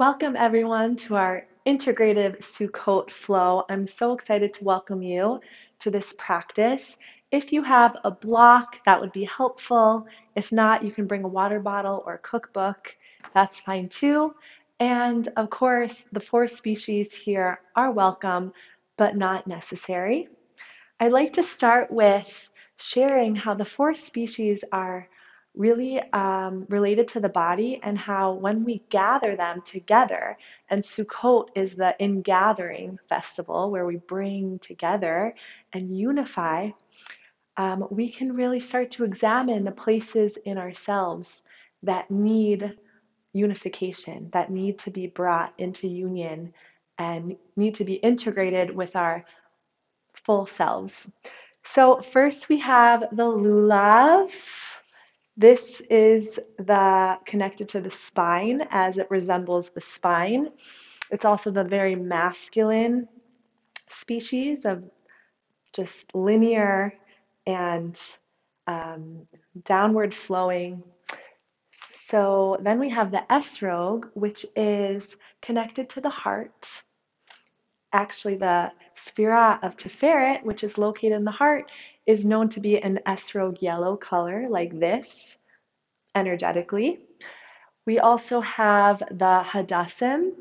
Welcome everyone to our integrative Sukkot flow. I'm so excited to welcome you to this practice. If you have a block, that would be helpful. If not, you can bring a water bottle or a cookbook. That's fine too. And of course, the 4 species here are welcome, but not necessary. I'd like to start with sharing how the 4 species are really related to the body and how when we gather them together, and Sukkot is the ingathering festival where we bring together and unify, we can really start to examine the places in ourselves that need unification, that need to be brought into union and need to be integrated with our full selves. So first we have the Lulav. This is the connected to the spine as it resembles the spine. It's also the very masculine species of just linear and um, downward flowing. So then we have the esrog, which is connected to the heart. Actually, the Sphira of Tiferet, which is located in the heart, is known to be an esrog yellow color, like this, energetically. We also have the Hadassim,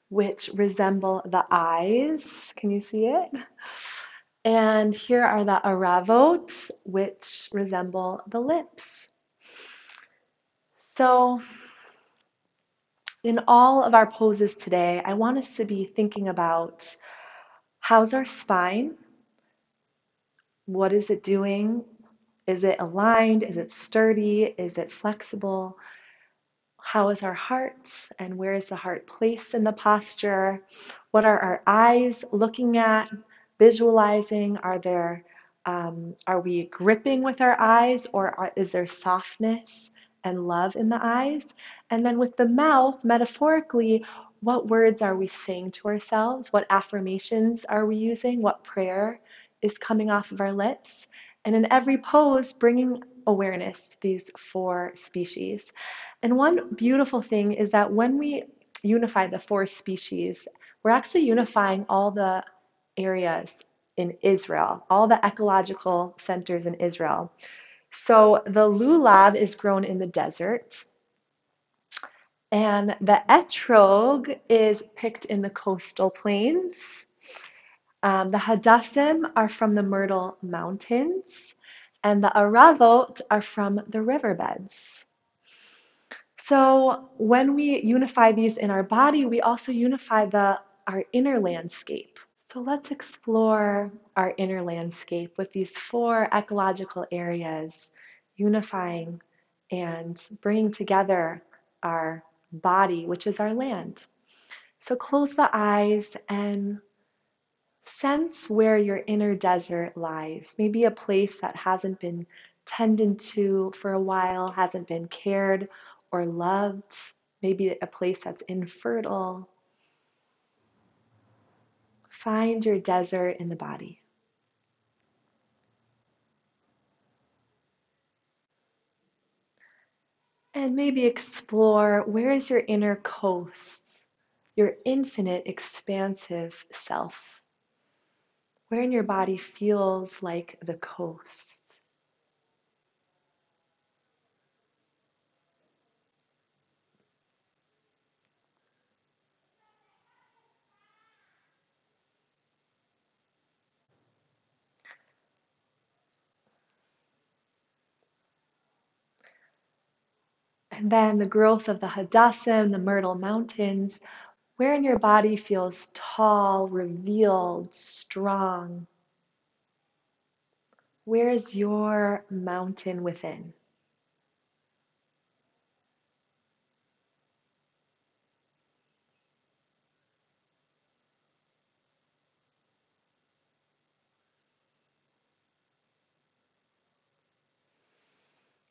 which resemble the eyes. Can you see it? And here are the Aravot, which resemble the lips. So, in all of our poses today, I want us to be thinking about how's our spine? What is it doing? Is it aligned? Is it sturdy? Is it flexible? How is our heart? And where is the heart placed in the posture? What are our eyes looking at, visualizing? Are we gripping with our eyes, or is there softness and love in the eyes? And then with the mouth, metaphorically, what words are we saying to ourselves? What affirmations are we using? What prayer is coming off of our lips? And in every pose, bringing awareness to these 4 species. And one beautiful thing is that when we unify the 4 species, we're actually unifying all the areas in Israel, all the ecological centers in Israel. So the lulav is grown in the desert, and the etrog is picked in the coastal plains. The hadassim are from the Myrtle Mountains, and the aravot are from the riverbeds. So when we unify these in our body, we also unify our inner landscape. So let's explore our inner landscape with these 4 ecological areas, unifying and bringing together our body, which is our land. So close the eyes and sense where your inner desert lies. Maybe a place that hasn't been tended to for a while, hasn't been cared or loved. Maybe a place that's infertile. Find your desert in the body. And maybe explore, where is your inner coast, your infinite, expansive self? Where in your body feels like the coast? And then the growth of the Hadassim, the Myrtle Mountains, where in your body feels tall, revealed, strong? Where is your mountain within?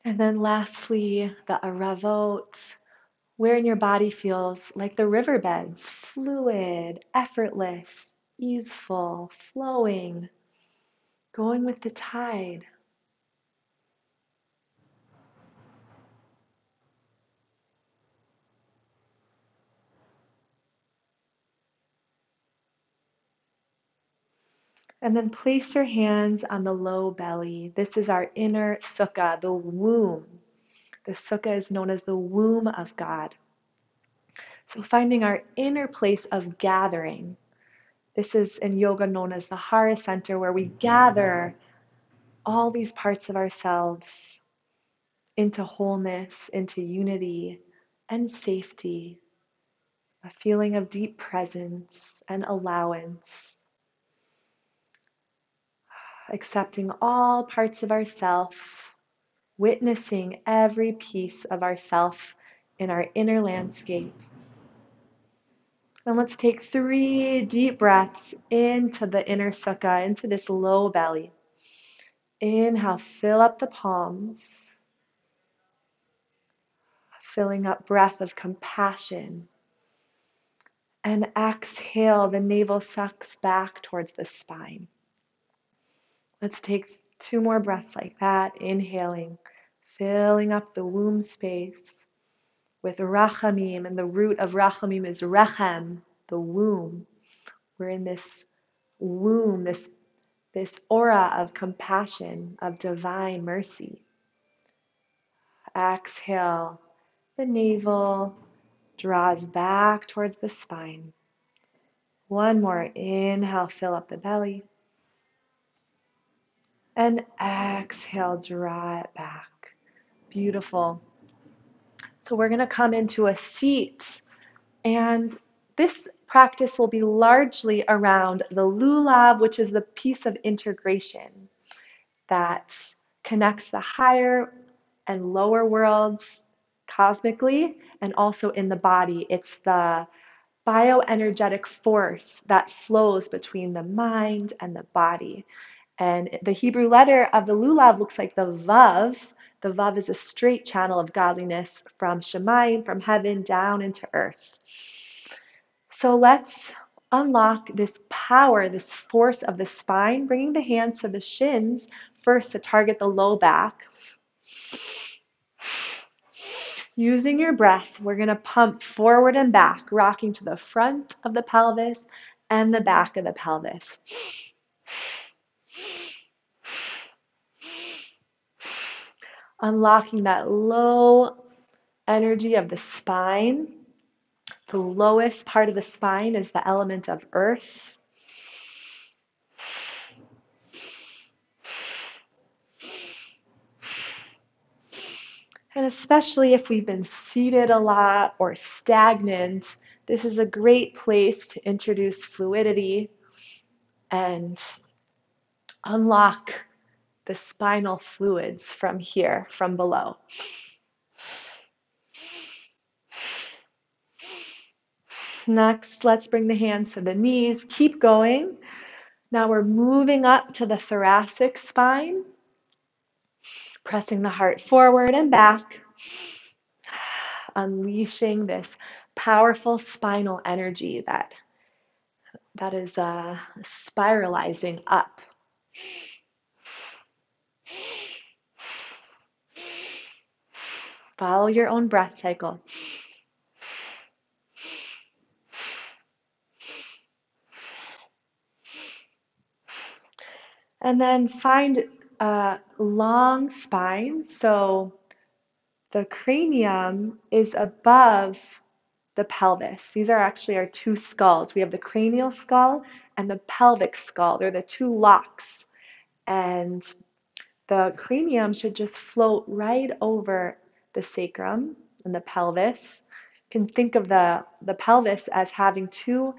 And then lastly, the Aravot, where in your body feels like the riverbeds, fluid, effortless, easeful, flowing, going with the tide. And then place your hands on the low belly. This is our inner sukkah, the womb. The sukkah is known as the womb of God. So finding our inner place of gathering. This is in yoga known as the Hara Center, where we gather all these parts of ourselves into wholeness, into unity and safety, a feeling of deep presence and allowance, accepting all parts of ourself, witnessing every piece of ourself in our inner landscape. And let's take 3 deep breaths into the inner sukkah, into this low belly. Inhale, fill up the palms, filling up breath of compassion. And exhale, the navel sucks back towards the spine. Let's take 2 more breaths like that. Inhaling, filling up the womb space with rachamim, and the root of rachamim is rechem, the womb. We're in this womb, this aura of compassion, of divine mercy. Exhale, the navel draws back towards the spine. One more inhale, fill up the belly. And exhale, draw it back. Beautiful. So we're going to come into a seat, and this practice will be largely around the Lulav, which is the piece of integration that connects the higher and lower worlds cosmically and also in the body. It's the bioenergetic force that flows between the mind and the body. And the Hebrew letter of the Lulav looks like the Vav. The Vav is a straight channel of godliness from Shemayim, from heaven, down into earth. So let's unlock this power, this force of the spine, bringing the hands to the shins first to target the low back. Using your breath, we're going to pump forward and back, rocking to the front of the pelvis and the back of the pelvis. Unlocking that low energy of the spine. The lowest part of the spine is the element of earth. And especially if we've been seated a lot or stagnant, this is a great place to introduce fluidity and unlock the spinal fluids from here, from below. Next, let's bring the hands to the knees. Keep going. Now we're moving up to the thoracic spine, pressing the heart forward and back, unleashing this powerful spinal energy that is spiralizing up. Follow your own breath cycle. And then find a long spine. So the cranium is above the pelvis. These are actually our 2 skulls. We have the cranial skull and the pelvic skull. They're the 2 locks. And the cranium should just float right over the sacrum and the pelvis. You can think of the pelvis as having 2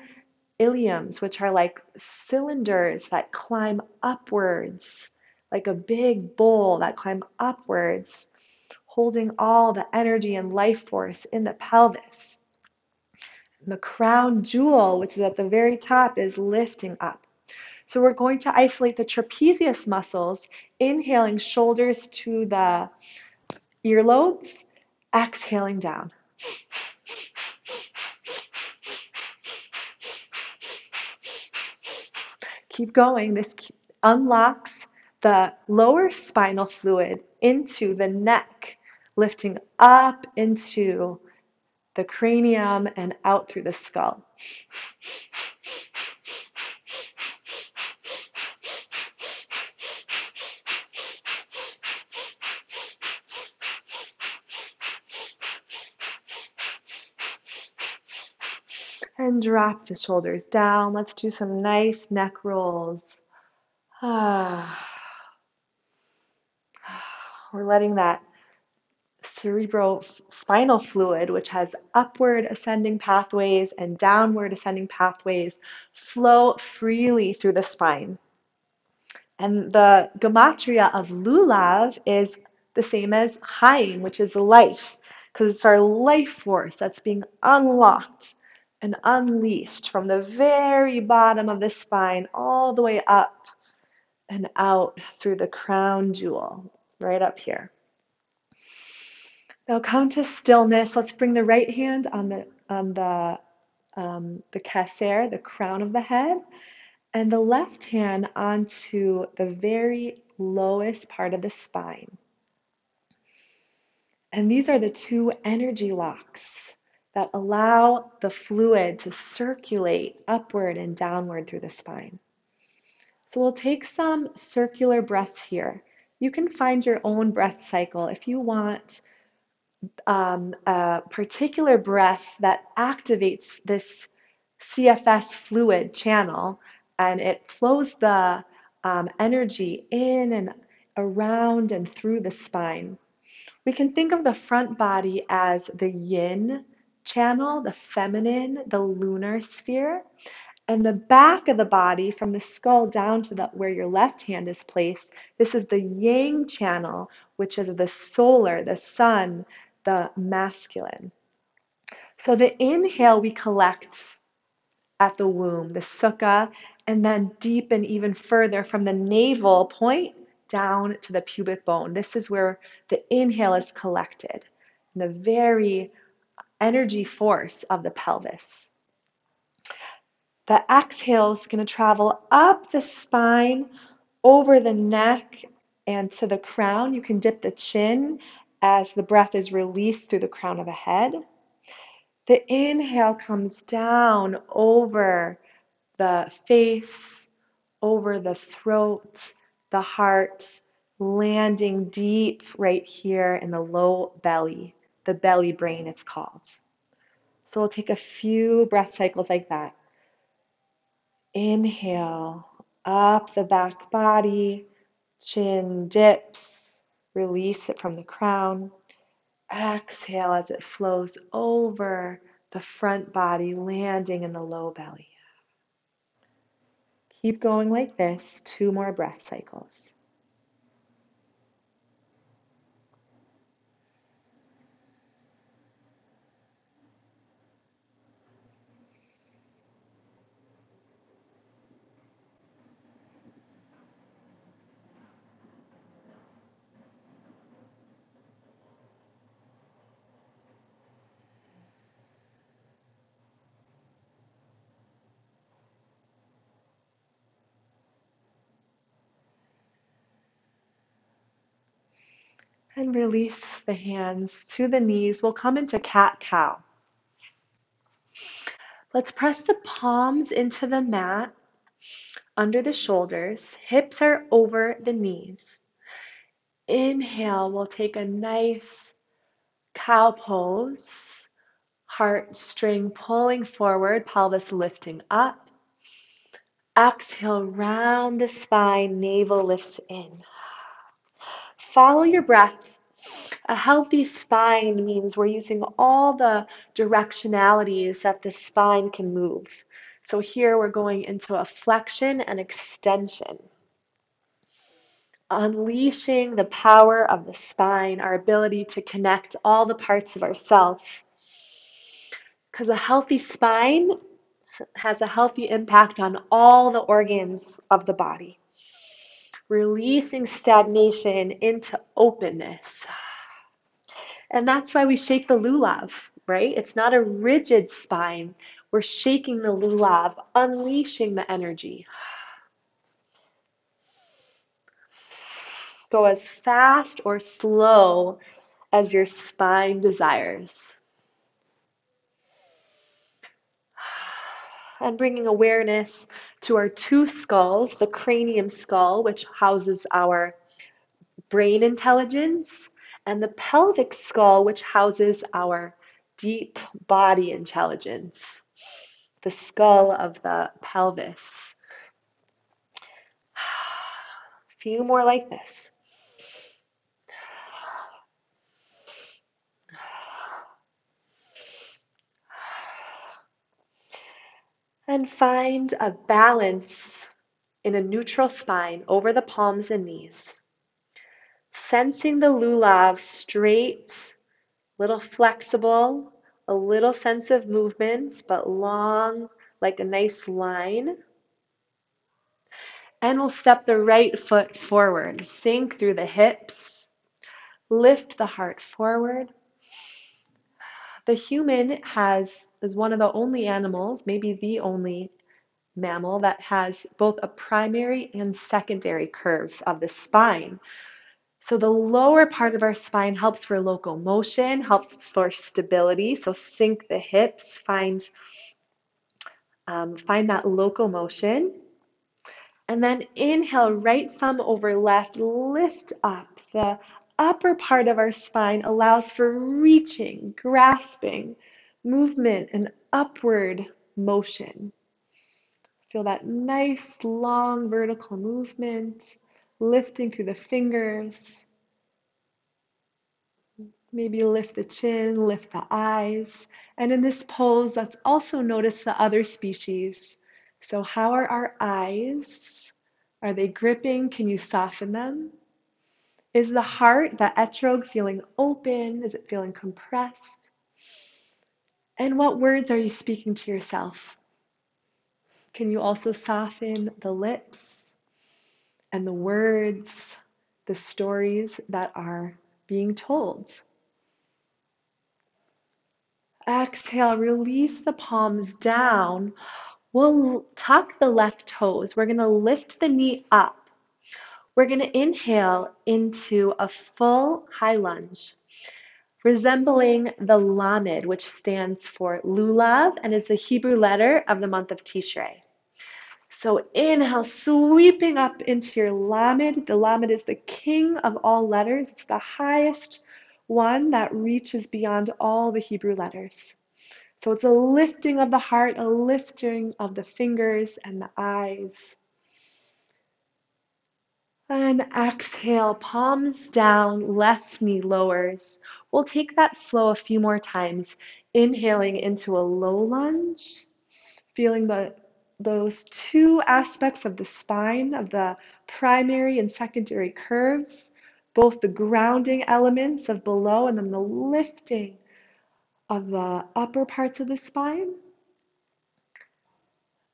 iliums, which are like cylinders that climb upwards, like a big bowl that climb upwards, holding all the energy and life force in the pelvis. And the crown jewel, which is at the very top, is lifting up. So we're going to isolate the trapezius muscles, inhaling shoulders to the earlobes, exhaling down. Keep going. This unlocks the lower spinal fluid into the neck, lifting up into the cranium and out through the skull. And drop the shoulders down. Let's do some nice neck rolls. Ah. We're letting that cerebrospinal fluid, which has upward ascending pathways and downward ascending pathways, flow freely through the spine. And the gematria of Lulav is the same as Chaim, which is life, because it's our life force that's being unlocked and unleashed from the very bottom of the spine all the way up and out through the crown jewel, right up here. Now come to stillness. Let's bring the right hand on the keser, the crown of the head, and the left hand onto the very lowest part of the spine. And these are the two energy locks that allow the fluid to circulate upward and downward through the spine. So we'll take some circular breaths here. You can find your own breath cycle if you want a particular breath that activates this CFS fluid channel, and it flows the energy in and around and through the spine. We can think of the front body as the yin channel, the feminine, the lunar sphere, and the back of the body, from the skull down to where your left hand is placed, this is the yang channel, which is the solar, the sun, the masculine. So the inhale we collect at the womb, the sukha, and then deepen even further from the navel point down to the pubic bone. This is where the inhale is collected, the very energy force of the pelvis. The exhale is going to travel up the spine, over the neck, and to the crown. You can dip the chin as the breath is released through the crown of the head. The inhale comes down over the face, over the throat, the heart, landing deep right here in the low belly, the belly brain it's called. So we'll take a few breath cycles like that. Inhale, up the back body, chin dips, release it from the crown. Exhale as it flows over the front body, landing in the low belly. Keep going like this, 2 more breath cycles. And release the hands to the knees. We'll come into cat-cow. Let's press the palms into the mat, under the shoulders. Hips are over the knees. Inhale, we'll take a nice cow pose. Heart string pulling forward, pelvis lifting up. Exhale, round the spine, navel lifts in. Follow your breath. A healthy spine means we're using all the directionalities that the spine can move. So here we're going into a flexion and extension, unleashing the power of the spine, our ability to connect all the parts of ourself. Because a healthy spine has a healthy impact on all the organs of the body. Releasing stagnation into openness. And that's why we shake the lulav, right? It's not a rigid spine. We're shaking the lulav, unleashing the energy. Go as fast or slow as your spine desires. And bringing awareness to our 2 skulls, the cranium skull, which houses our brain intelligence, and the pelvic skull, which houses our deep body intelligence. the skull of the pelvis. A few more like this. And find a balance in a neutral spine over the palms and knees. Sensing the lulav straight, little flexible, a little sense of movement, but long, like a nice line. And we'll step the right foot forward. Sink through the hips. Lift the heart forward. The human is one of the only animals, maybe the only mammal, that has both a primary and secondary curves of the spine. So the lower part of our spine helps for locomotion, helps for stability. So sink the hips, find that locomotion. And then inhale, right thumb over left, lift up. The upper part of our spine allows for reaching, grasping, movement, and upward motion. Feel that nice, long vertical movement, lifting through the fingers. Maybe lift the chin, lift the eyes. And in this pose, let's also notice the other species. So how are our eyes? Are they gripping? Can you soften them? Is the heart, the etrog, feeling open? Is it feeling compressed? And what words are you speaking to yourself? Can you also soften the lips and the words, the stories that are being told? Exhale, release the palms down. We'll tuck the left toes. We're going to lift the knee up. We're going to inhale into a full high lunge, resembling the Lamed, which stands for Lulav and is the Hebrew letter of the month of Tishrei. So inhale, sweeping up into your Lamed. The Lamed is the king of all letters. It's the highest one that reaches beyond all the Hebrew letters. So it's a lifting of the heart, a lifting of the fingers and the eyes. And exhale, palms down, left knee lowers. We'll take that flow a few more times. Inhaling into a low lunge, feeling those two aspects of the spine, of the primary and secondary curves, both the grounding elements of below and then the lifting of the upper parts of the spine.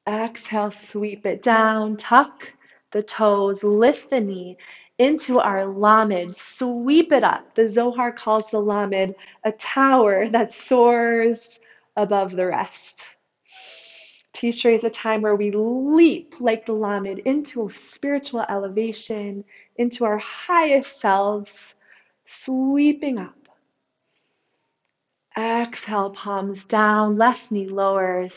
Exhale, sweep it down, tuck the toes, lift the knee into our Lamed, sweep it up. The Zohar calls the Lamed a tower that soars above the rest. Tishrei is a time where we leap like the Lamed into spiritual elevation, into our highest selves, sweeping up. Exhale, palms down, left knee lowers.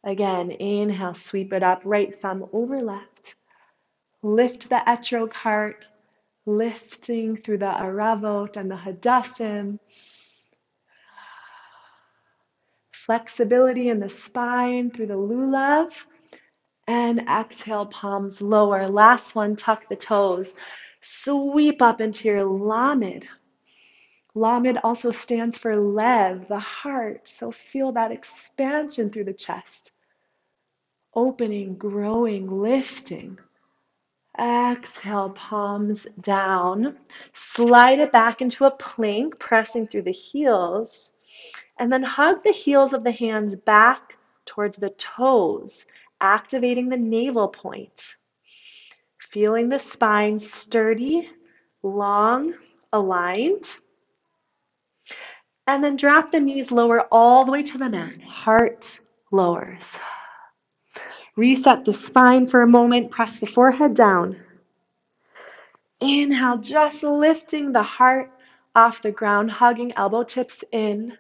Again, inhale, sweep it up, right thumb over left. Lift the etrog heart, lifting through the aravot and the hadassim. Flexibility in the spine through the lulav. And exhale, palms lower. Last one, tuck the toes. Sweep up into your lamed. Lamed also stands for lev, the heart. So feel that expansion through the chest. Opening, growing, lifting. Exhale, palms down. Slide it back into a plank, pressing through the heels. And then hug the heels of the hands back towards the toes, activating the navel point. Feeling the spine sturdy, long, aligned. And then drop the knees lower all the way to the mat. Heart lowers. Reset the spine for a moment. Press the forehead down. Inhale, just lifting the heart off the ground, hugging elbow tips in.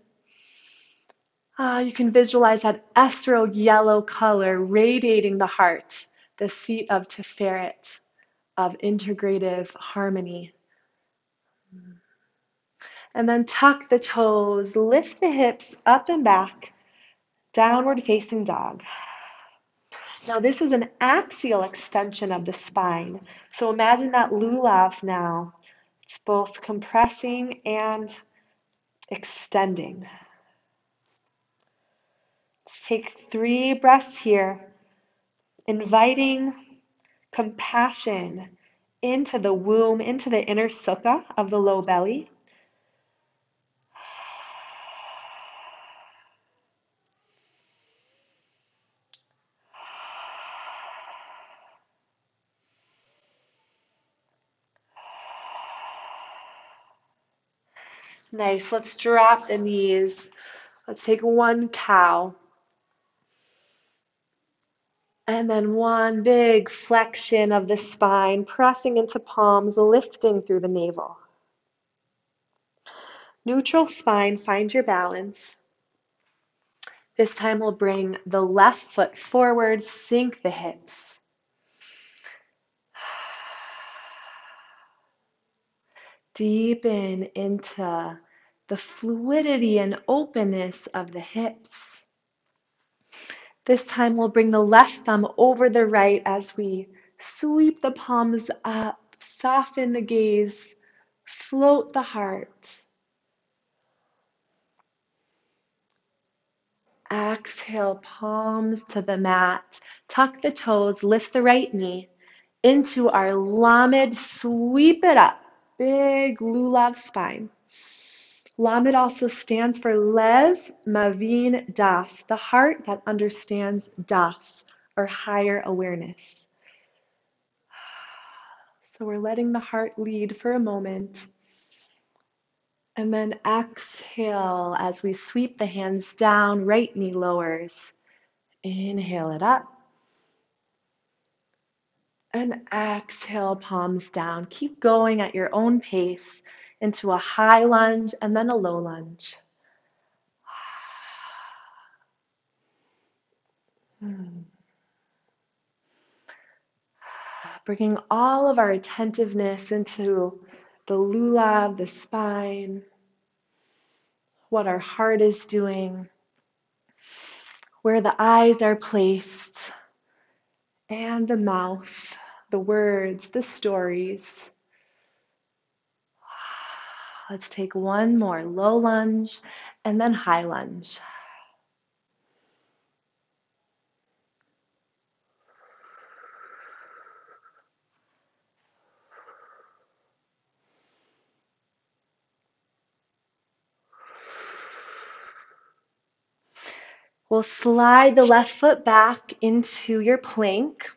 You can visualize that estrog yellow color radiating the heart, the seat of Tiferet, of integrative harmony. And then tuck the toes, lift the hips up and back, Downward facing dog. Now this is an axial extension of the spine. So imagine that Lulav now. It's both compressing and extending. Let's take 3 breaths here, inviting compassion into the womb, into the inner sukkah of the low belly. Nice. Let's drop the knees. Let's take 1 cow. And then 1 big flexion of the spine, pressing into palms, lifting through the navel. Neutral spine, find your balance. This time we'll bring the left foot forward, sink the hips. Deepen into the fluidity and openness of the hips. This time we'll bring the left thumb over the right as we sweep the palms up, soften the gaze, float the heart. Exhale, palms to the mat. Tuck the toes, lift the right knee into our Lamed, sweep it up. Big Lulav spine. Lamed also stands for Lev Mavin Das, the heart that understands Das, or higher awareness. So we're letting the heart lead for a moment. And then exhale as we sweep the hands down, right knee lowers. Inhale it up. And exhale, palms down. Keep going at your own pace into a high lunge and then a low lunge. Bringing all of our attentiveness into the lulav, the spine, what our heart is doing, where the eyes are placed, and the mouth, the words, the stories. Let's take 1 more low lunge and then high lunge. We'll slide the left foot back into your plank.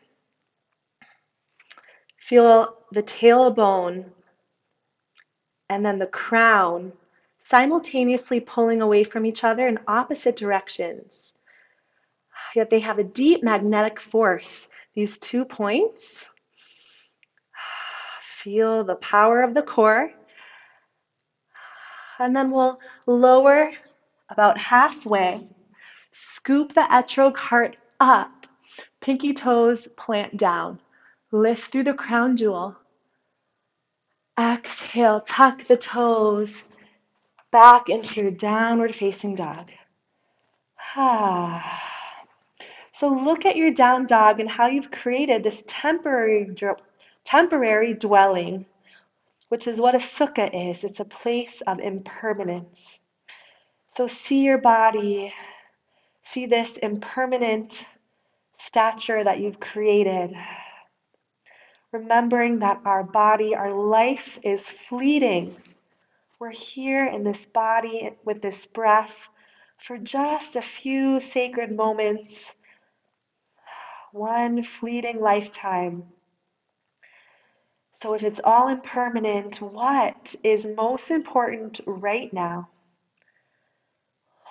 Feel the tailbone and then the crown simultaneously pulling away from each other in opposite directions. Yet they have a deep magnetic force, these 2 points. Feel the power of the core. And then we'll lower about halfway. Scoop the etrog heart up. Pinky toes plant down. Lift through the crown jewel. Exhale, tuck the toes back into your downward facing dog. So look at your down dog and how you've created this temporary dwelling, which is what a sukkah is. It's a place of impermanence. So see your body, see this impermanent stature that you've created. Remembering that our body, our life is fleeting. We're here in this body with this breath for just a few sacred moments, one fleeting lifetime. So if it's all impermanent, what is most important right now?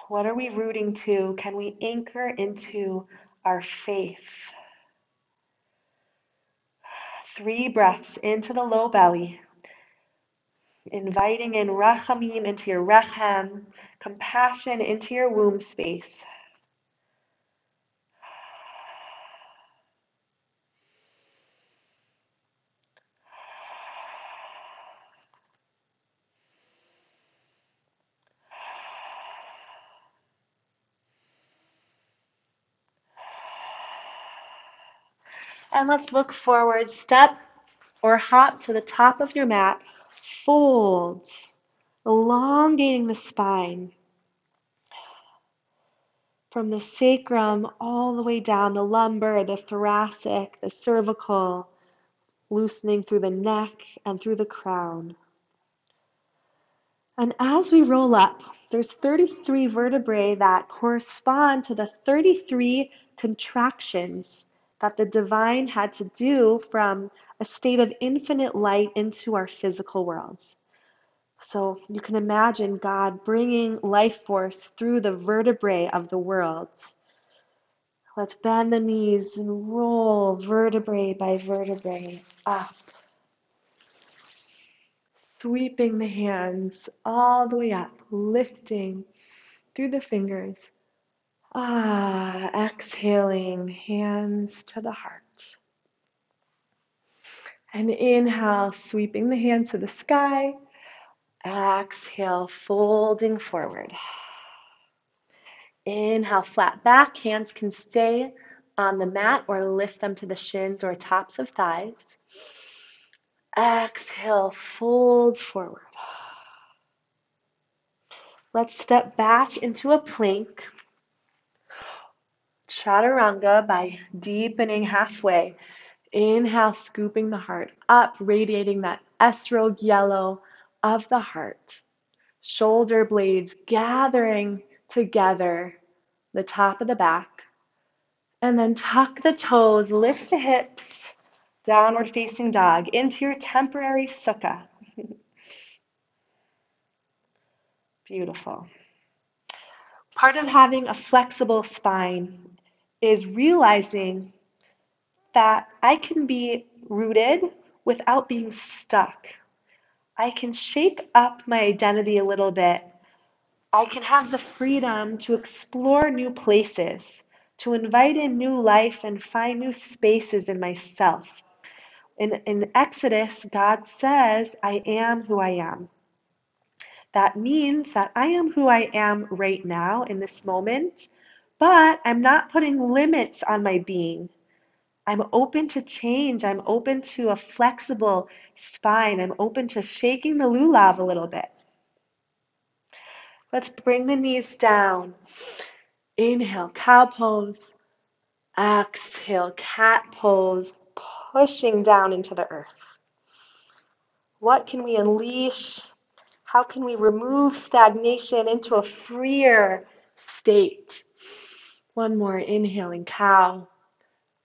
What are we rooting to? Can we anchor into our faith? 3 breaths into the low belly. Inviting in rachamim into your rechem, compassion into your womb space. And let's look forward, step or hop to the top of your mat, folds, elongating the spine from the sacrum all the way down the lumbar, the thoracic, the cervical, loosening through the neck and through the crown. And as we roll up, there's 33 vertebrae that correspond to the 33 contractions that the divine had to do from a state of infinite light into our physical worlds. So you can imagine God bringing life force through the vertebrae of the world. Let's bend the knees and roll vertebrae by vertebrae up. Sweeping the hands all the way up, lifting through the fingers. Exhaling, hands to the heart. And inhale, sweeping the hands to the sky. Exhale, folding forward. Inhale, flat back. Hands can stay on the mat or lift them to the shins or tops of thighs. Exhale, fold forward. Let's step back into a plank. Chaturanga by deepening halfway. Inhale, scooping the heart up, radiating that estrog yellow of the heart. Shoulder blades gathering together, the top of the back. And then tuck the toes, lift the hips, downward facing dog into your temporary sukkah. Beautiful. Part of having a flexible spine is realizing that I can be rooted without being stuck. I can shake up my identity a little bit. I can have the freedom to explore new places, to invite in new life and find new spaces in myself. In Exodus, God says, I am who I am. That means that I am who I am right now in this moment, but I'm not putting limits on my being. I'm open to change. I'm open to a flexible spine. I'm open to shaking the lulav a little bit. Let's bring the knees down. Inhale, cow pose. Exhale, cat pose, pushing down into the earth. What can we unleash? How can we remove stagnation into a freer state? One more, inhaling cow,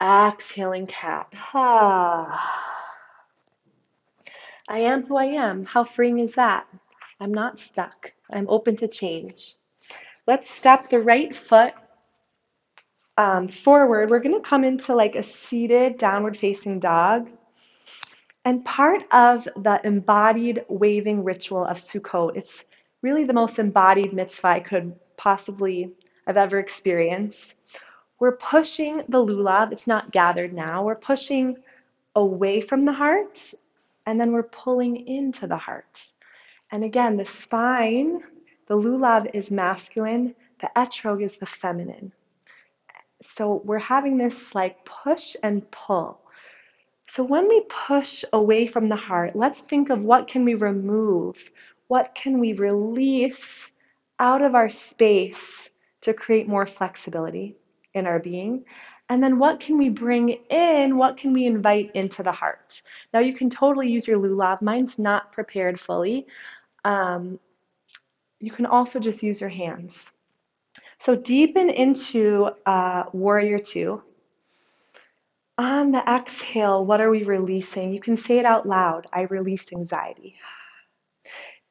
exhaling cat. I am who I am. How freeing is that? I'm not stuck. I'm open to change. Let's step the right foot forward. We're going to come into like a seated downward facing dog. And part of the embodied waving ritual of Sukkot, it's really the most embodied mitzvah I've ever experienced. We're pushing the lulav, it's not gathered now, we're pushing away from the heart, and then we're pulling into the heart. And again, the spine, the lulav is masculine, the etrog is the feminine. So we're having this like push and pull. So when we push away from the heart, let's think of what can we remove, what can we release out of our space to create more flexibility in our being, and then what can we bring in, what can we invite into the heart. Now you can totally use your lulav. Mine's not prepared fully. You can also just use your hands. So deepen into warrior two. On the exhale, what are we releasing? You can say it out loud. I release anxiety.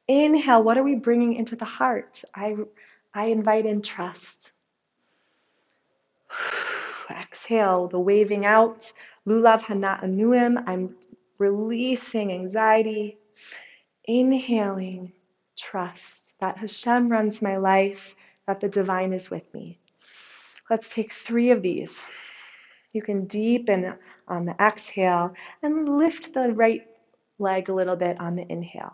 Inhale, what are we bringing into the heart? I invite in trust. Exhale, the waving out. Lulav hana anuim. I'm releasing anxiety. Inhaling trust that Hashem runs my life, that the divine is with me. Let's take 3 of these. You can deepen on the exhale and lift the right leg a little bit on the inhale.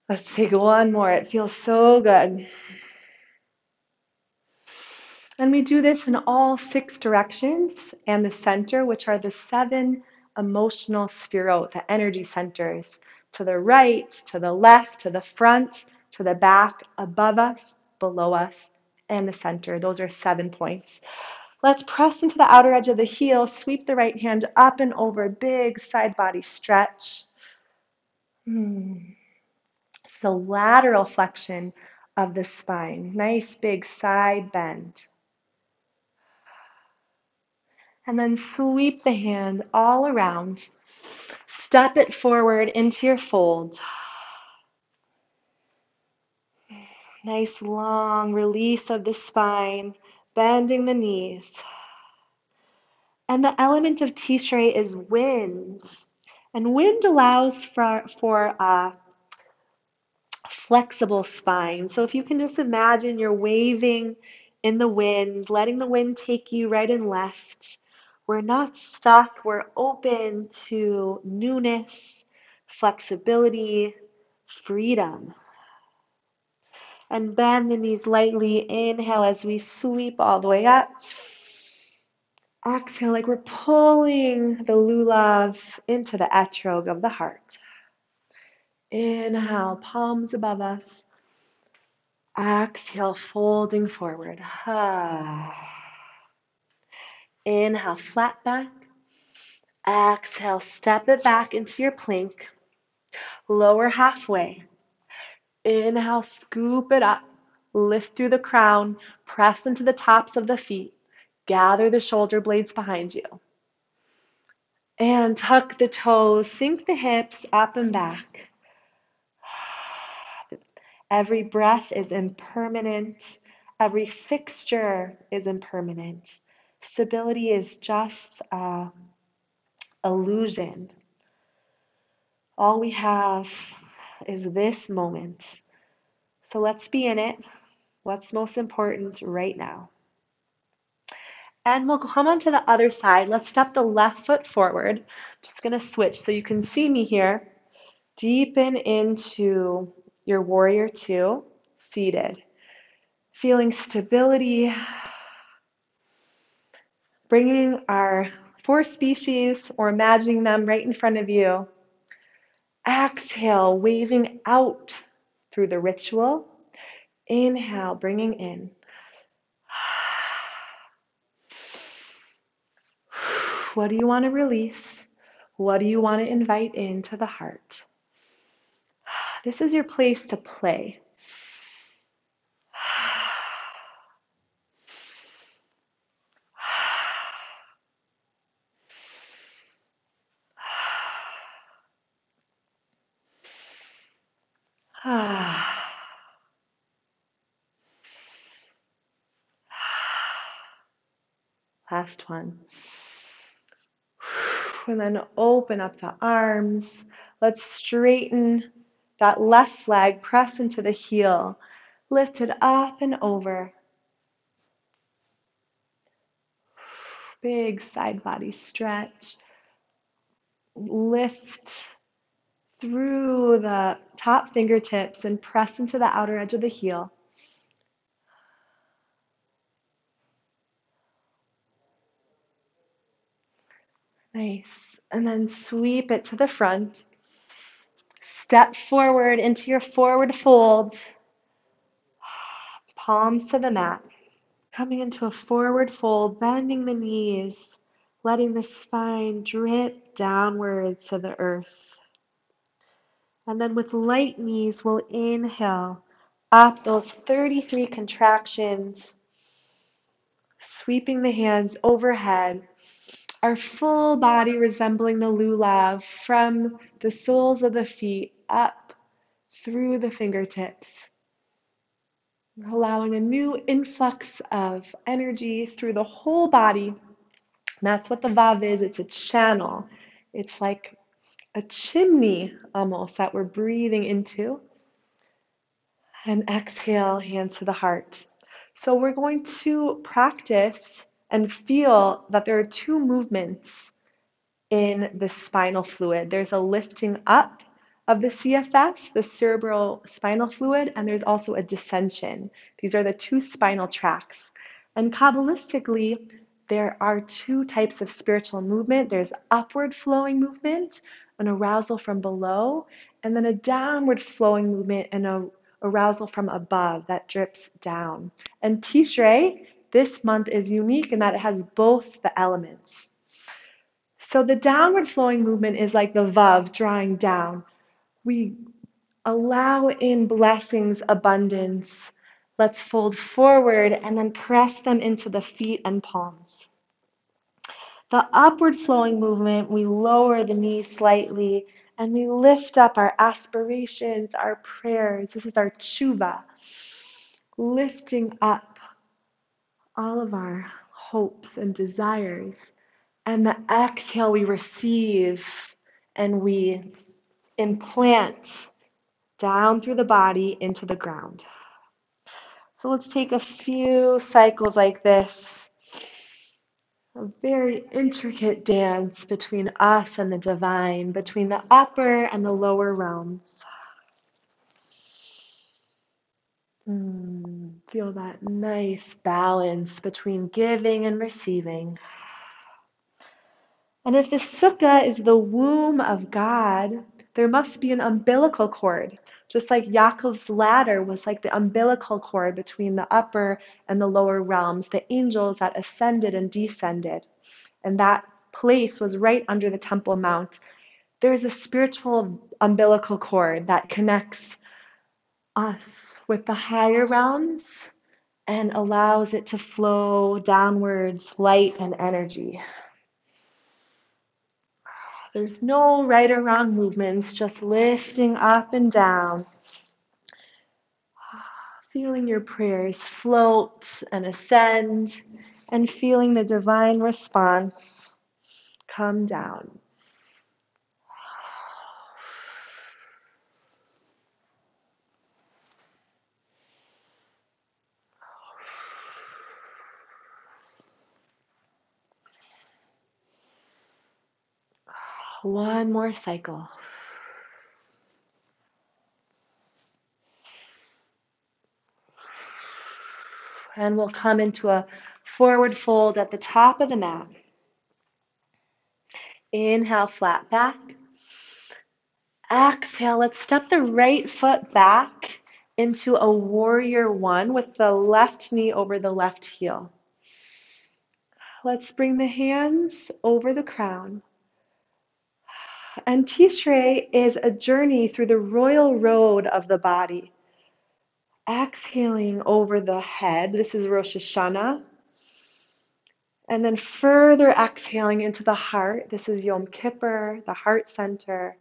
Let's take one more. It feels so good. And we do this in all 6 directions and the center, which are the 7 emotional sphirot, the energy centers. To the right, to the left, to the front, to the back, above us, below us, and the center. Those are 7 points. Let's press into the outer edge of the heel, sweep the right hand up and over, big side body stretch. It's the lateral flexion of the spine. Nice big side bend. And then sweep the hand all around. Step it forward into your fold. Nice long release of the spine, bending the knees. And the element of Tishrei is wind. And wind allows for a flexible spine. So if you can just imagine you're waving in the wind, letting the wind take you right and left. We're not stuck. We're open to newness, flexibility, freedom. And bend the knees lightly. Inhale as we sweep all the way up. Exhale like we're pulling the Lulav into the etrog of the heart. Inhale, palms above us. Exhale, folding forward. Inhale, flat back. Exhale, step it back into your plank. Lower halfway. Inhale, scoop it up. Lift through the crown. Press into the tops of the feet. Gather the shoulder blades behind you. And tuck the toes. Sink the hips up and back. Every breath is impermanent. Every fixture is impermanent. Stability is just an illusion. All we have is this moment. So let's be in it. What's most important right now? And we'll come on to the other side. Let's step the left foot forward. Just going to switch so you can see me here. Deepen into your warrior two, seated. Feeling stability, bringing our 4 species or imagining them right in front of you. Exhale, waving out through the ritual. Inhale, bringing in. What do you want to release? What do you want to invite into the heart? This is your place to play. Last one. And then open up the arms. Let's straighten that left leg, press into the heel. Lift it up and over. Big side body stretch. Lift through the top fingertips and press into the outer edge of the heel. Nice. And then sweep it to the front. Step forward into your forward fold. Palms to the mat. Coming into a forward fold, bending the knees, letting the spine drip downwards to the earth. And then with light knees, we'll inhale up those 33 contractions, sweeping the hands overhead, our full body resembling the Lulav from the soles of the feet up through the fingertips, allowing a new influx of energy through the whole body. And that's what the Vav is. It's a channel. It's like a chimney almost that we're breathing into. And exhale, hands to the heart. So we're going to practice and feel that there are 2 movements in the spinal fluid. There's a lifting up of the CFS, the cerebral spinal fluid, and there's also a descension. These are the two spinal tracts. And Kabbalistically, there are two types of spiritual movement. There's upward flowing movement, an arousal from below, and then a downward flowing movement and a arousal from above that drips down. And Tishrei, this month is unique in that it has both the elements. So the downward flowing movement is like the Vav drawing down. We allow in blessings, abundance. Let's fold forward and then press them into the feet and palms. The upward flowing movement, we lower the knees slightly and we lift up our aspirations, our prayers. This is our tshuva, lifting up all of our hopes and desires. And the exhale, we receive and we implant down through the body into the ground. So let's take a few cycles like this. A very intricate dance between us and the divine, between the upper and the lower realms. Feel that nice balance between giving and receiving. And if the sukkah is the womb of God, there must be an umbilical cord. Just like Yaakov's ladder was like the umbilical cord between the upper and the lower realms, the angels that ascended and descended. And that place was right under the Temple Mount. There is a spiritual umbilical cord that connects us with the higher realms and allows it to flow downwards, light and energy. There's no right or wrong movements, just lifting up and down. Feeling your prayers float and ascend, and feeling the divine response come down. One more cycle. And we'll come into a forward fold at the top of the mat. Inhale, flat back. Exhale, let's step the right foot back into a warrior one with the left knee over the left heel. Let's bring the hands over the crown. And Tishrei is a journey through the royal road of the body. Exhaling over the head, this is Rosh Hashanah. And then further exhaling into the heart, this is Yom Kippur, the heart center.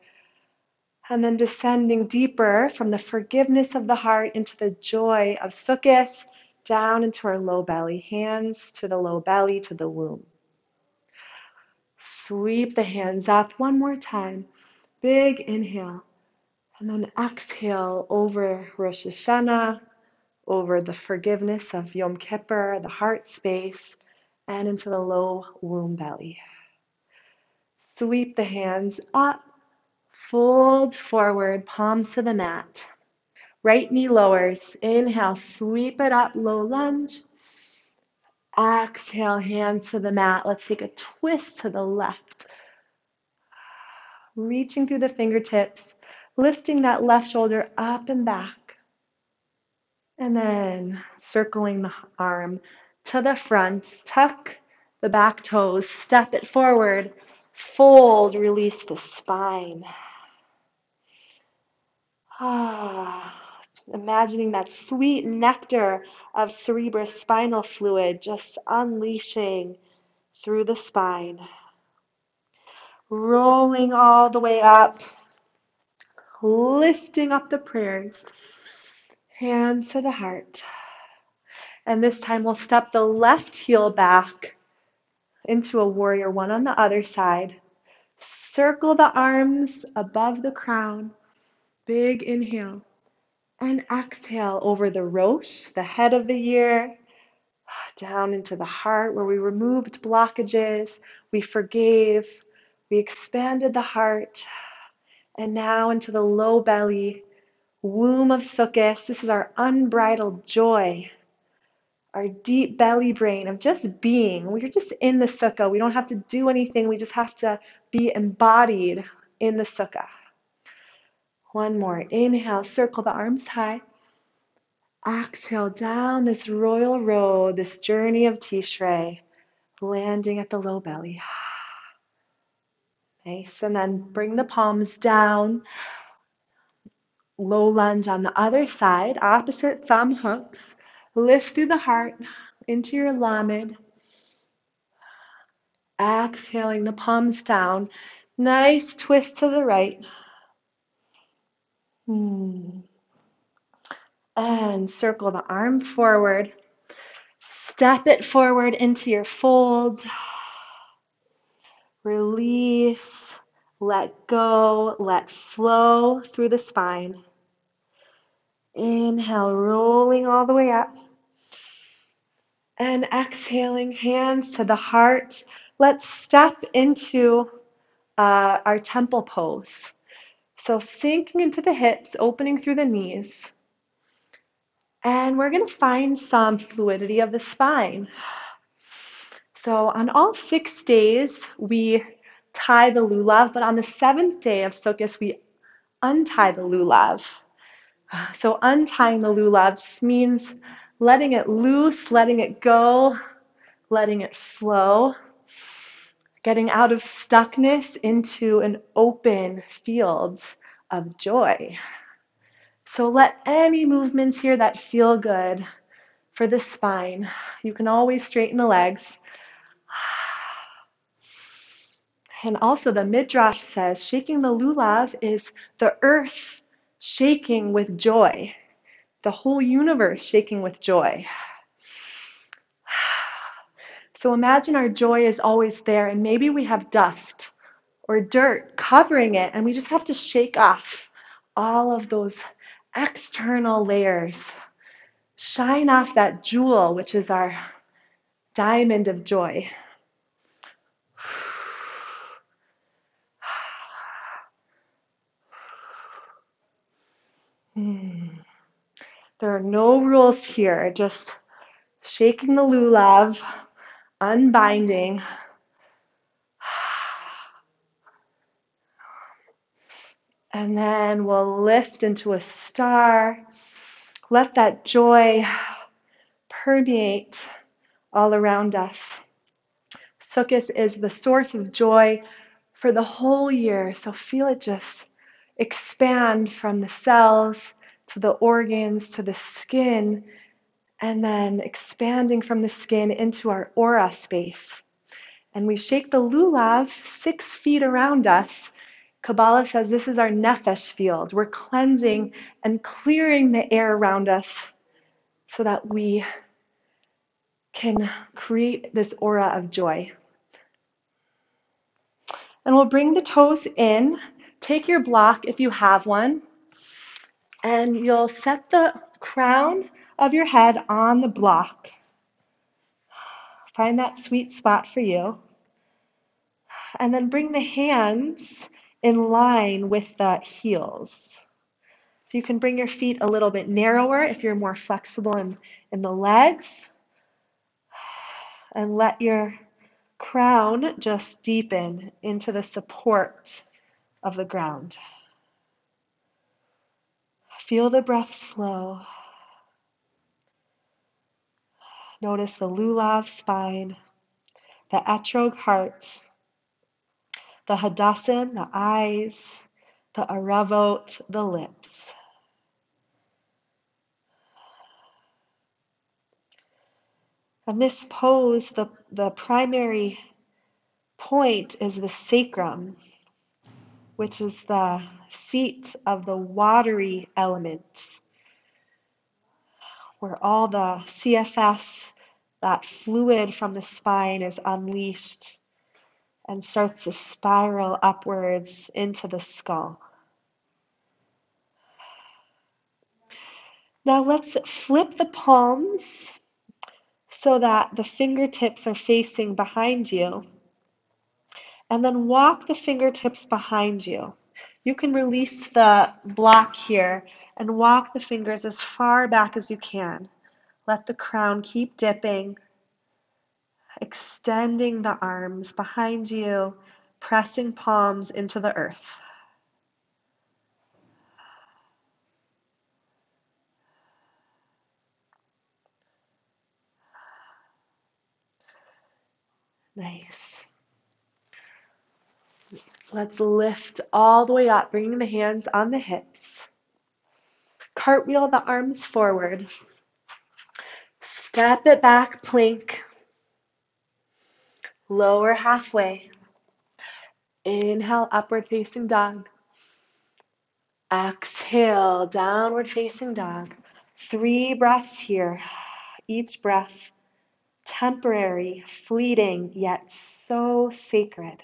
And then descending deeper from the forgiveness of the heart into the joy of Sukkot, down into our low belly, hands to the low belly, to the womb. Sweep the hands up one more time. Big inhale. And then exhale over Rosh Hashanah, over the forgiveness of Yom Kippur, the heart space, and into the low womb belly. Sweep the hands up, fold forward, palms to the mat. Right knee lowers. Inhale, sweep it up, low lunge. Exhale, hands to the mat. Let's take a twist to the left. Reaching through the fingertips, lifting that left shoulder up and back. And then circling the arm to the front, tuck the back toes, step it forward, fold, release the spine. Imagining that sweet nectar of cerebrospinal fluid just unleashing through the spine. Rolling all the way up, lifting up the prayers, hands to the heart. And this time we'll step the left heel back into a warrior one on the other side. Circle the arms above the crown. Big inhale. And exhale over the Rosh, the head of the year, down into the heart where we removed blockages, we forgave, we expanded the heart, And now into the low belly, womb of Sukkot. This is our unbridled joy, our deep belly brain of just being. We're just in the sukkah. We don't have to do anything. We just have to be embodied in the sukkah. One more. Inhale, circle the arms high. Exhale down this royal road, this journey of Tishrei, landing at the low belly. Nice. And then bring the palms down. Low lunge on the other side, opposite thumb hooks. Lift through the heart into your lamed. Exhaling the palms down. Nice twist to the right. And circle the arm forward. Step it forward into your fold. Release. Let go. Let flow through the spine. Inhale, rolling all the way up. And exhaling, hands to the heart. Let's step into our temple pose. So sinking into the hips, opening through the knees. And we're going to find some fluidity of the spine. So on all 6 days, we tie the lulav, but on the 7th day of Sukkot, we untie the lulav. So untying the lulav just means letting it loose, letting it go, letting it flow, getting out of stuckness into an open field of joy. So let any movements here that feel good for the spine. You can always straighten the legs. And also the Midrash says shaking the lulav is the earth shaking with joy, the whole universe shaking with joy. So imagine our joy is always there, and maybe we have dust or dirt covering it, and we just have to shake off all of those external layers. Shine off that jewel, which is our diamond of joy. There are no rules here, just shaking the lulav, unbinding. And then we'll lift into a star. Let that joy permeate all around us. Sukkot is the source of joy for the whole year, so feel it just expand from the cells to the organs to the skin, and then expanding from the skin into our aura space. And we shake the lulav 6 feet around us. Kabbalah says this is our nefesh field. We're cleansing and clearing the air around us so that we can create this aura of joy. And we'll bring the toes in. Take your block if you have one. And you'll set the crown of your head on the block. Find that sweet spot for you. And then bring the hands in line with the heels. So you can bring your feet a little bit narrower if you're more flexible in the legs. And let your crown just deepen into the support of the ground. Feel the breath slow. Notice the lulav spine, the etrog heart, the hadassim, the eyes, the aravot, the lips. And this pose, the primary point is the sacrum, which is the seat of the watery element, where all the CFS, that fluid from the spine, is unleashed and starts to spiral upwards into the skull. Now let's flip the palms so that the fingertips are facing behind you. And then walk the fingertips behind you. You can release the block here and walk the fingers as far back as you can. Let the crown keep dipping, extending the arms behind you, pressing palms into the earth. Nice. Let's lift all the way up, bringing the hands on the hips. Cartwheel the arms forward. Step it back, plank. Lower halfway. Inhale, upward facing dog. Exhale, downward facing dog. 3 breaths here. Each breath temporary, fleeting, yet so sacred.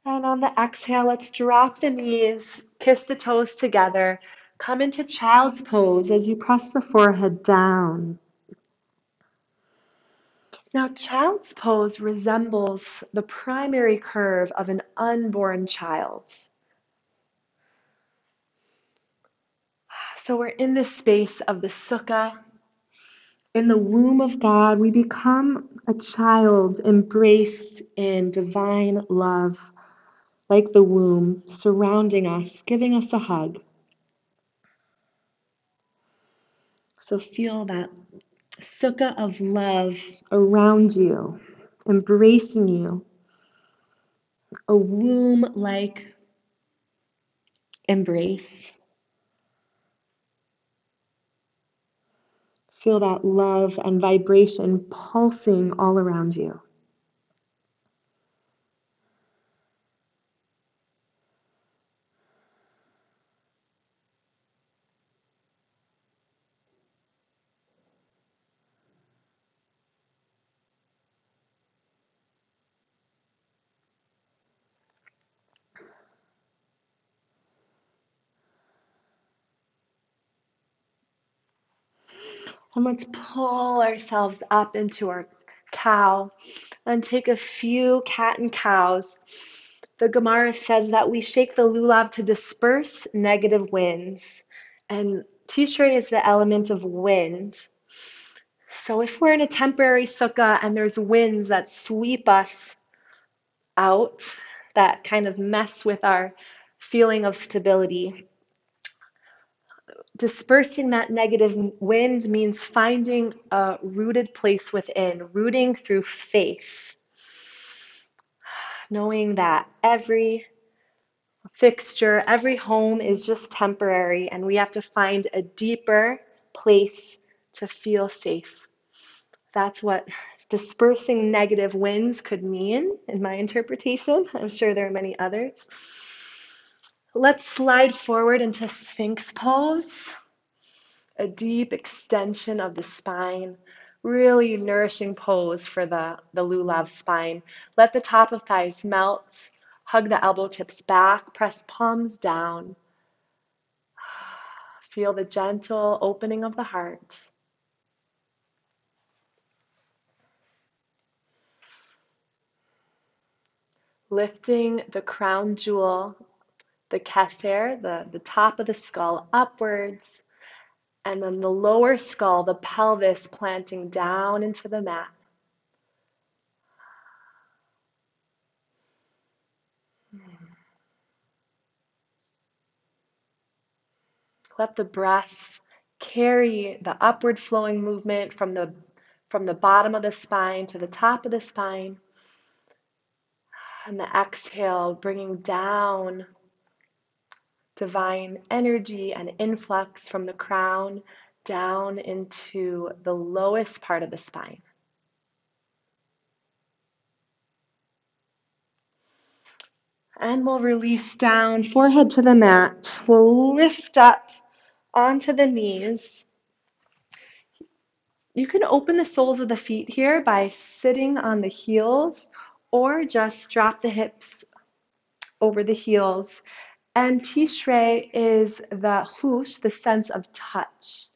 And on the exhale, let's drop the knees, kiss the toes together. Come into child's pose as you press the forehead down. Now, child's pose resembles the primary curve of an unborn child. So we're in this space of the sukkah. In the womb of God, we become a child embraced in divine love, like the womb, surrounding us, giving us a hug. So feel that sukkah of love around you, embracing you, a womb-like embrace. Feel that love and vibration pulsing all around you. And let's pull ourselves up into our cow and take a few cat and cows. The Gemara says that we shake the lulav to disperse negative winds. And Tishrei is the element of wind. So if we're in a temporary sukkah and there's winds that sweep us out, that kind of mess with our feeling of stability, dispersing that negative wind means finding a rooted place within, rooting through faith, knowing that every fixture, every home is just temporary, and we have to find a deeper place to feel safe. That's what dispersing negative winds could mean in my interpretation. I'm sure there are many others. Let's slide forward into Sphinx Pose. A deep extension of the spine, really nourishing pose for the Lulav spine. Let the top of thighs melt, hug the elbow tips back, press palms down. Feel the gentle opening of the heart. Lifting the crown jewel, the keser, the top of the skull upwards, and then the lower skull, the pelvis planting down into the mat. Let the breath carry the upward flowing movement from the bottom of the spine to the top of the spine. And the exhale, bringing down divine energy and influx from the crown down into the lowest part of the spine. And we'll release down, forehead to the mat. We'll lift up onto the knees. You can open the soles of the feet here by sitting on the heels, or just drop the hips over the heels And Tishrei is the hush, the sense of touch.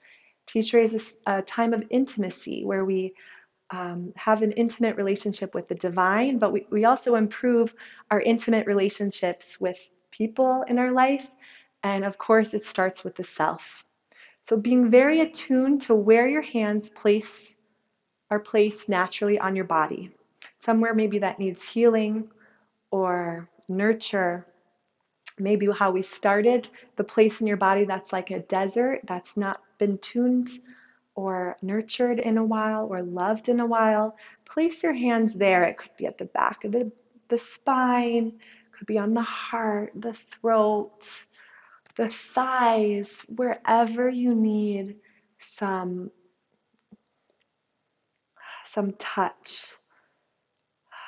Tishrei is a time of intimacy where we have an intimate relationship with the divine, but we also improve our intimate relationships with people in our life. And of course, it starts with the self. So being very attuned to where your hands are placed naturally on your body. Somewhere maybe that needs healing or nurture. Maybe how we started, the place in your body that's like a desert, that's not been tuned or nurtured in a while or loved in a while. Place your hands there. It could be at the back of the spine, could be on the heart, the throat, the thighs, wherever you need some touch.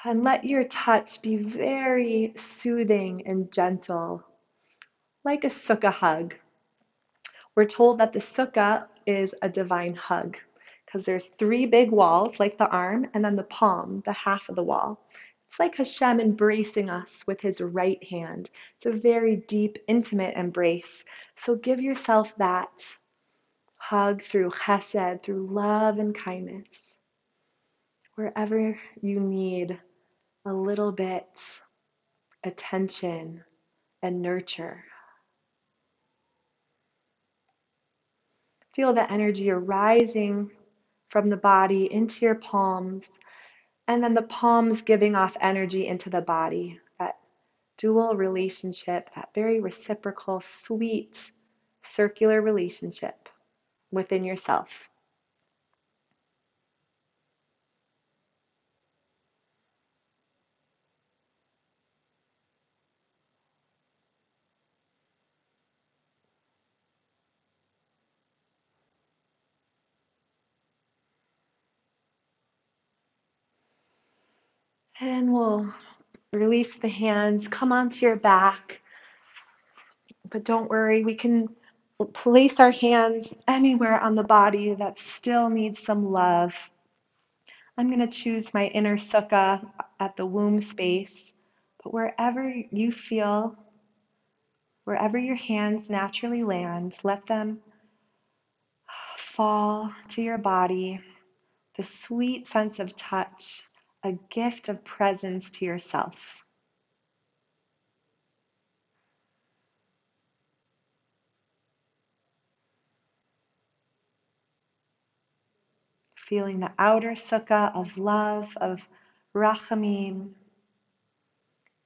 And let your touch be very soothing and gentle, like a sukkah hug. We're told that the sukkah is a divine hug because there's three big walls, like the arm, and then the palm, the half of the wall. It's like Hashem embracing us with his right hand. It's a very deep, intimate embrace. So give yourself that hug through chesed, through love and kindness, wherever you need a little bit attention and nurture. Feel the energy arising from the body into your palms, and then the palms giving off energy into the body. That dual relationship, that very reciprocal, sweet, circular relationship within yourself. And we'll release the hands, come onto your back. But don't worry, we can place our hands anywhere on the body that still needs some love. I'm going to choose my inner sukkah at the womb space, but wherever you feel, wherever your hands naturally land, let them fall to your body, the sweet sense of touch, a gift of presence to yourself. Feeling the outer sukkah of love, of rachamim,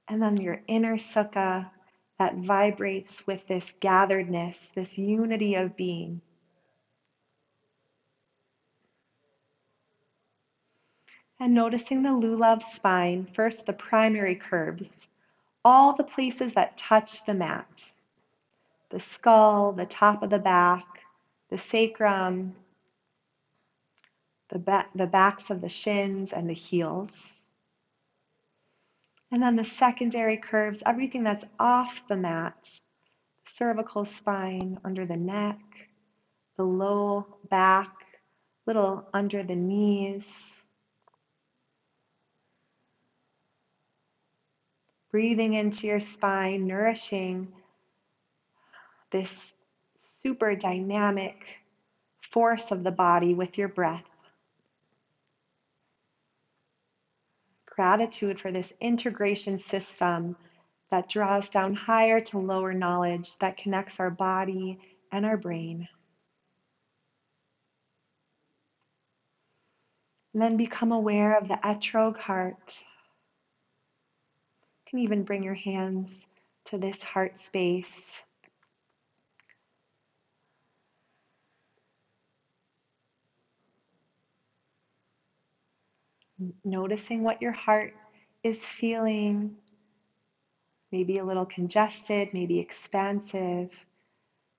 and then your inner sukkah that vibrates with this gatheredness, this unity of being. And noticing the Lulav spine, first the primary curves, all the places that touch the mat. The skull, the top of the back, the sacrum, the backs of the shins and the heels. And then the secondary curves, everything that's off the mat, cervical spine, under the neck, the low back, little under the knees. Breathing into your spine, nourishing this super dynamic force of the body with your breath. Gratitude for this integration system that draws down higher to lower knowledge, that connects our body and our brain. And then become aware of the etrog heart. You can even bring your hands to this heart space. Noticing what your heart is feeling, maybe a little congested, maybe expansive.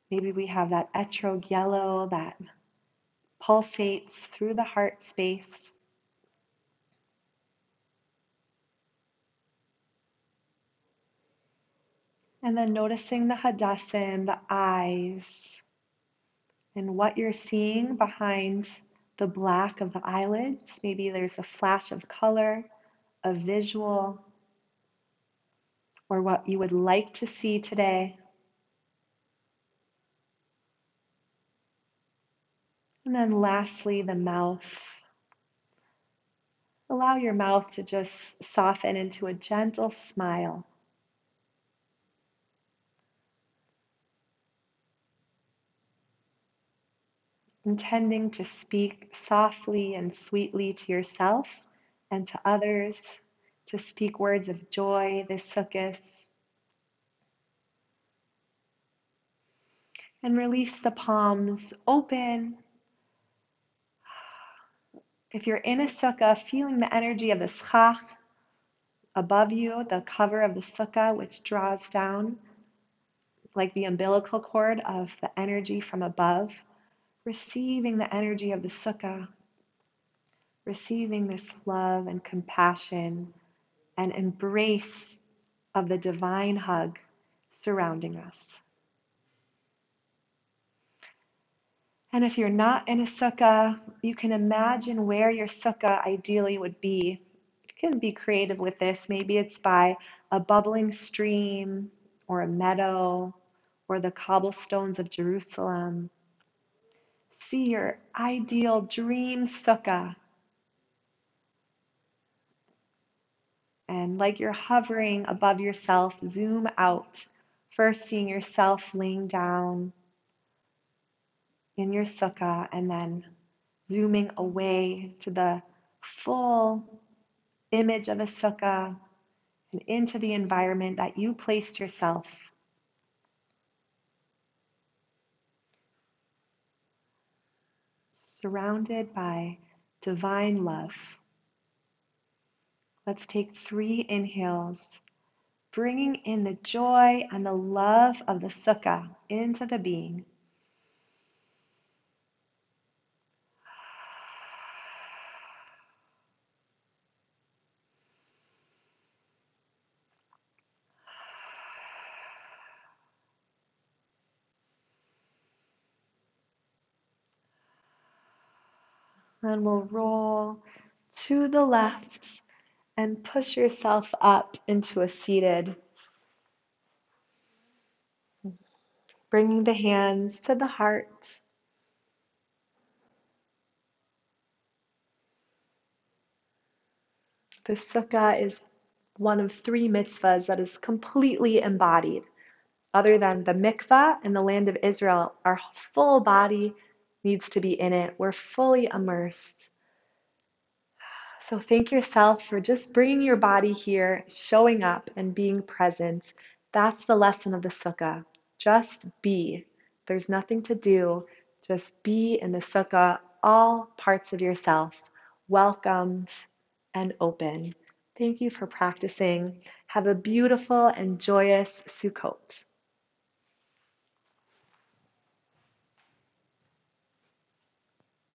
Maybe we have that etrog yellow that pulsates through the heart space. And then noticing the hadassim, the eyes, and what you're seeing behind the black of the eyelids. Maybe there's a flash of color, a visual. or what you would like to see today. And then lastly, the mouth. Allow your mouth to just soften into a gentle smile. Intending to speak softly and sweetly to yourself and to others, to speak words of joy this Sukkot, and release the palms open. If you're in a sukkah, feeling the energy of the schach above you, the cover of the sukkah, which draws down like the umbilical cord of the energy from above, receiving the energy of the sukkah, receiving this love and compassion and embrace of the divine hug surrounding us. And if you're not in a sukkah, you can imagine where your sukkah ideally would be. You can be creative with this. Maybe it's by a bubbling stream or a meadow or the cobblestones of Jerusalem. See your ideal dream sukkah. And like you're hovering above yourself, zoom out. First seeing yourself laying down in your sukkah, and then zooming away to the full image of a sukkah and into the environment that you placed yourself. Surrounded by divine love. Let's take 3 inhales, bringing in the joy and the love of the sukkah into the being. And we'll roll to the left and push yourself up into a seated. Bringing the hands to the heart. The sukkah is one of 3 mitzvahs that is completely embodied. Other than the mikvah in the land of Israel, our full body needs to be in it. We're fully immersed. So thank yourself for just bringing your body here, showing up and being present. That's the lesson of the sukkah. Just be. There's nothing to do. Just be in the sukkah, all parts of yourself, welcomed and open. Thank you for practicing. Have a beautiful and joyous Sukkot.